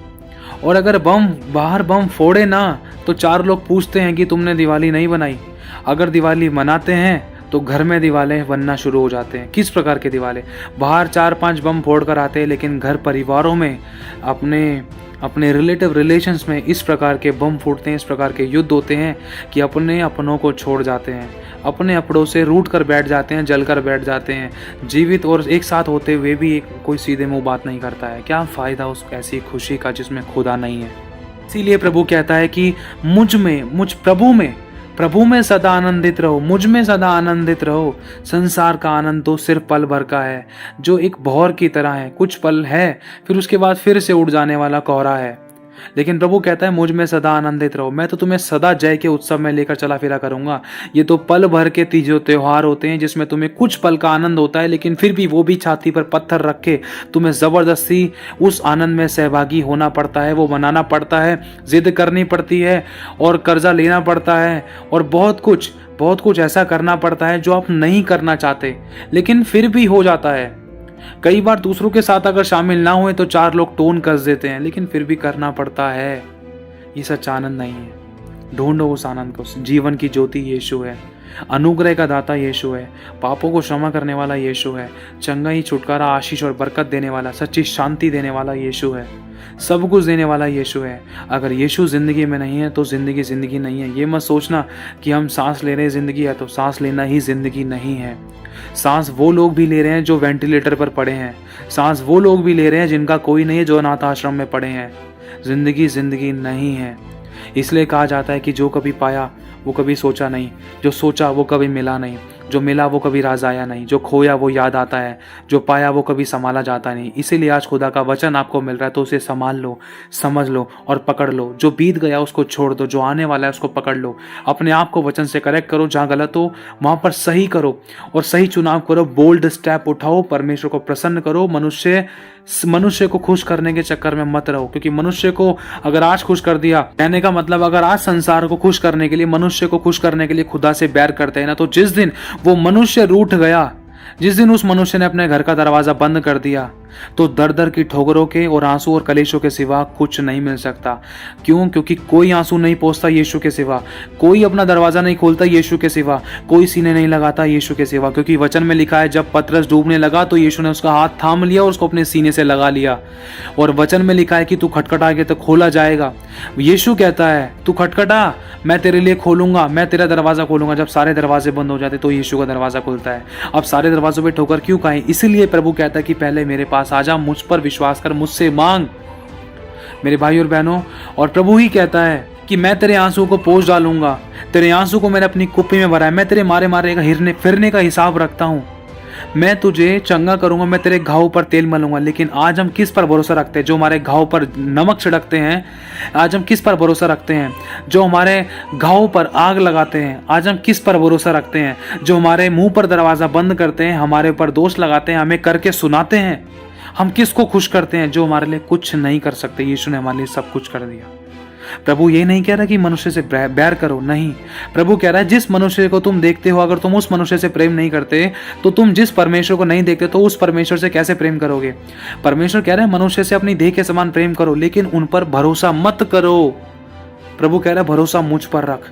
और अगर बाहर बम फोड़े ना तो 4 लोग पूछते हैं कि तुमने दिवाली नहीं बनाई। अगर दिवाली मनाते हैं तो घर में दिवाले बनना शुरू हो जाते हैं। किस प्रकार के दिवाले? बाहर 4-5 बम फोड़ कर आते हैं, लेकिन घर परिवारों में अपने रिलेशंस में इस प्रकार के बम फूटते हैं, इस प्रकार के युद्ध होते हैं कि अपने अपनों को छोड़ जाते हैं, अपने अपनों से रूठ कर बैठ जाते हैं, जल कर बैठ जाते हैं। जीवित और एक साथ होते हुए भी कोई सीधे मुंह बात नहीं करता है। क्या फ़ायदा उस ऐसी खुशी का जिसमें खुदा नहीं है? इसीलिए प्रभु कहता है कि प्रभु में सदा आनंदित रहो, मुझ में सदा आनंदित रहो। संसार का आनंद तो सिर्फ पल भर का है, जो एक भौर की तरह है, कुछ पल है फिर उसके बाद फिर से उड़ जाने वाला कोहरा है। लेकिन प्रभु कहता है मुझ में सदा आनंदित रहो, मैं तो तुम्हें सदा जय के उत्सव में लेकर चला फिरा करूंगा। ये तो पल भर के तीजों त्योहार होते हैं जिसमें तुम्हें कुछ पल का आनंद होता है, लेकिन फिर भी वो भी छाती पर पत्थर रख के तुम्हें जबरदस्ती उस आनंद में सहभागी होना पड़ता है, वो मनाना पड़ता है, जिद करनी पड़ती है और कर्जा लेना पड़ता है और बहुत कुछ ऐसा करना पड़ता है जो आप नहीं करना चाहते, लेकिन फिर भी हो जाता है। कई बार दूसरों के साथ अगर शामिल ना हुए तो 4 लोग टोन कस देते हैं, लेकिन फिर भी करना पड़ता है। ये सच्चा आनंद नहीं है। ढूंढो उस आनंद को। जीवन की ज्योति यीशु है, अनुग्रह का दाता यीशु है, पापों को क्षमा करने वाला यीशु है, चंगाई, छुटकारा, आशीष और बरकत देने वाला, सच्ची शांति देने वाला यीशु है, सब कुछ देने वाला यीशु है। अगर यीशु जिंदगी में नहीं है तो जिंदगी नहीं है। ये मत सोचना कि हम सांस ले रहे हैं जिंदगी है, तो सांस लेना ही जिंदगी नहीं है। सांस वो लोग भी ले रहे हैं जो वेंटिलेटर पर पड़े हैं, सांस वो लोग भी ले रहे हैं जिनका कोई नहीं है, जो अनाथ आश्रम में पड़े हैं। जिंदगी नहीं है। इसलिए कहा जाता है कि जो कभी पाया वो कभी सोचा नहीं, जो सोचा वो कभी मिला नहीं, जो मिला वो कभी राज आया नहीं, जो खोया वो याद आता है, जो पाया वो कभी संभाला जाता नहीं। इसीलिए आज खुदा का वचन आपको मिल रहा है तो उसे संभाल लो, समझ लो और पकड़ लो। जो बीत गया उसको छोड़ दो, जो आने वाला है उसको पकड़ लो। अपने आप को वचन से करेक्ट करो, जहाँ गलत हो वहाँ पर सही करो और सही चुनाव करो। बोल्ड स्टेप उठाओ, परमेश्वर को प्रसन्न करो। मनुष्य को खुश करने के चक्कर में मत रहो, क्योंकि मनुष्य को अगर आज खुश कर दिया, कहने का मतलब अगर आज संसार को खुश करने के लिए, मनुष्य को खुश करने के लिए खुदा से बैर करते हैं ना, तो जिस दिन वो मनुष्य रूठ गया, जिस दिन उस मनुष्य ने अपने घर का दरवाजा बंद कर दिया, तो दर दर की ठोकरों के और आंसू और कलेशों के सिवा कुछ नहीं मिल सकता। क्यों? क्योंकि कोई आंसू नहीं पोंछता यीशु के सिवा, कोई अपना दरवाजा नहीं खोलता यीशु के सिवा, कोई सीने नहीं लगाता यीशु के सिवा। क्योंकि वचन में लिखा है, जब पतरस डूबने लगा तो यीशु ने उसका हाथ थाम लिया और उसको अपने सीने से लगा लिया। और वचन में लिखा है कि तू खटखटाएगा तो खोला जाएगा। यीशु कहता है, तू खटखटा, मैं तेरे लिए खोलूंगा, मैं तेरा दरवाजा खोलूंगा। जब सारे दरवाजे बंद हो जाते तो यीशु का दरवाजा खुलता है। अब सारे दरवाजों पे ठोकर क्यों खाएं? इसीलिए प्रभु कहता है कि पहले मेरे पास आजा, मुझ पर विश्वास कर, मुझसे मांग। मेरे भाई और बहनों, और प्रभु ही कहता है कि मैं तेरे आंसू को पोंछ डालूंगा, तेरे आंसू को मैंने अपनी कुप्पी में भरा है, मैं तेरे मारे मारे का हिरने फिरने का हिसाब रखता हूं, मैं तुझे चंगा करूंगा, मैं तेरे घाव पर तेल मलूंगा। लेकिन आज हम किस पर भरोसा रखते हैं? जो हमारे घाव पर नमक छिड़कते हैं। आज हम किस पर भरोसा रखते हैं? जो हमारे घाव पर आग लगाते हैं। आज हम किस पर भरोसा रखते हैं? जो हमारे मुंह पर दरवाजा बंद करते हैं, हमारे ऊपर दोष लगाते हैं, हमें करके सुनाते हैं। हम किसको खुश करते हैं? जो हमारे लिए कुछ नहीं कर सकते। यीशु ने हमारे लिए सब कुछ कर दिया। प्रभु ये नहीं कह रहा कि मनुष्य से बैर करो, नहीं। प्रभु कह रहा है, जिस मनुष्य को तुम देखते हो, अगर तुम उस मनुष्य से प्रेम नहीं करते, तो तुम जिस परमेश्वर को नहीं देखते तो उस परमेश्वर से कैसे प्रेम करोगे? परमेश्वर कह रहा है, मनुष्य से अपनी देह के समान प्रेम करो, लेकिन उन पर भरोसा मत करो। प्रभु कह रहा है, भरोसा मुझ पर रख।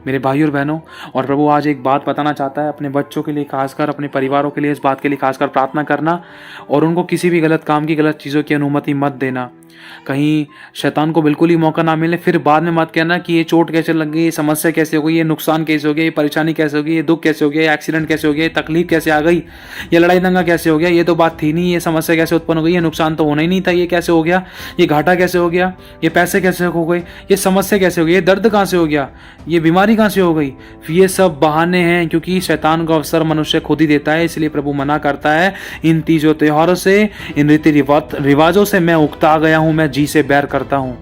मेरे भाई और बहनों, और प्रभु आज एक बात बताना चाहता है अपने बच्चों के लिए, खासकर अपने परिवारों के लिए, इस बात के लिए खासकर प्रार्थना करना और उनको किसी भी गलत काम की, गलत चीज़ों की अनुमति मत देना। कहीं शैतान को बिल्कुल ही मौका ना मिले, फिर बाद में मत कहना कि ये चोट कैसे लग गई, ये समस्या कैसे हो गई, ये नुकसान कैसे हो गया, ये परेशानी कैसे हो गई, ये दुख कैसे हो गया, ये एक्सीडेंट कैसे हो गया, ये तकलीफ कैसे आ गई, ये लड़ाई दंगा कैसे हो गया, ये तो बात थी नहीं, ये समस्या कैसे उत्पन्न हो गई, ये नुकसान तो होना ही नहीं था, ये कैसे हो गया, ये घाटा कैसे हो गया, ये पैसे कैसे हो गए, ये समस्या कैसे हो गई, ये दर्द कहाँ से हो गया, ये बीमारी कहाँ से हो गई। ये सब बहाने हैं, क्योंकि शैतान का अवसर मनुष्य खुद ही देता है। इसलिए प्रभु मना करता है, इन तीजों त्योहारों से, इन रीति रिवाजों से मैं उकता गया हूं, मैं जी से बैर करता हूं।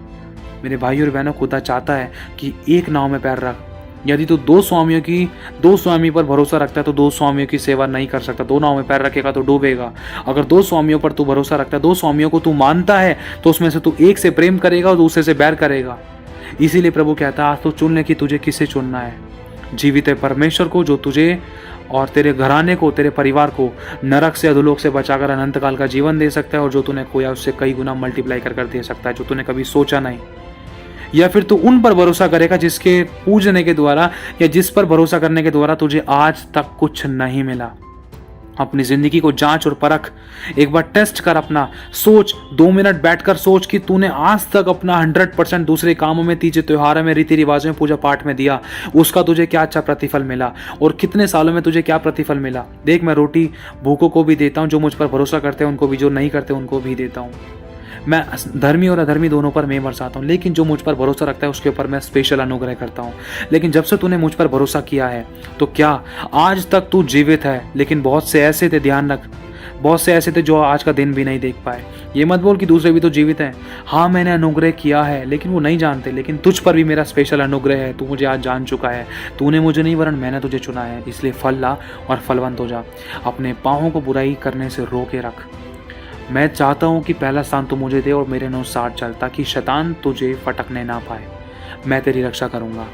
मेरे भाई और बहनों, खुदा चाहता है कि एक नाव में पैर रख। यदि तू दो स्वामी पर भरोसा रखता है तो दो स्वामियों की सेवा नहीं कर सकता। दो नाव में पैर रखेगा तो डूबेगा। अगर दो स्वामियों पर तू भरोसा रखता है, दो स्वामियों को तू मानता है, तो उसमें से तू एक से प्रेम करेगा और दूसरे से बैर करेगा। इसीलिए प्रभु कहता है, आज तो चुन ले कि तुझे किसे चुनना है। जीवित है परमेश्वर को, जो तुझे और तेरे घराने को, तेरे परिवार को नरक से, अधोलोक से बचाकर अनंत काल का जीवन दे सकता है, और जो तूने खोया उससे कई गुना मल्टीप्लाई कर दे सकता है, जो तूने कभी सोचा नहीं। या फिर तू उन पर भरोसा करेगा जिसके पूजने के द्वारा या जिस पर भरोसा करने के द्वारा तुझे आज तक कुछ नहीं मिला। अपनी जिंदगी को जांच और परख, एक बार टेस्ट कर अपना। सोच, 2 मिनट बैठकर सोच कि तूने आज तक अपना 100% दूसरे कामों में, तीजे त्योहारों में, रीति रिवाजों में, पूजा पाठ में दिया, उसका तुझे क्या अच्छा प्रतिफल मिला और कितने सालों में तुझे क्या प्रतिफल मिला। देख, मैं रोटी भूखों को भी देता हूँ, जो मुझ पर भरोसा करते हैं उनको भी, जो नहीं करते उनको भी देता हूँ। मैं धर्मी और अधर्मी दोनों पर मैं बरसाता हूँ, लेकिन जो मुझ पर भरोसा रखता है उसके ऊपर मैं स्पेशल अनुग्रह करता हूँ। लेकिन जब से तूने मुझ पर भरोसा किया है, तो क्या आज तक तू जीवित है? लेकिन बहुत से ऐसे थे, ध्यान रख, बहुत से ऐसे थे जो आज का दिन भी नहीं देख पाए। ये मत बोल कि दूसरे भी तो जीवित हैं। हाँ, मैंने अनुग्रह किया है, लेकिन वो नहीं जानते। लेकिन तुझ पर भी मेरा स्पेशल अनुग्रह है। तू मुझे आज जान चुका है। तूने मुझे नहीं, वरन मैंने तुझे चुना है। इसलिए फल ला और फलवंत हो जा। अपने पाँवों को बुराई करने से रोके रख। मैं चाहता हूँ कि पहला स्थान तू मुझे दे और मेरे अनुसार चल, ताकि शैतान तुझे फटकने ना पाए। मैं तेरी रक्षा करूँगा।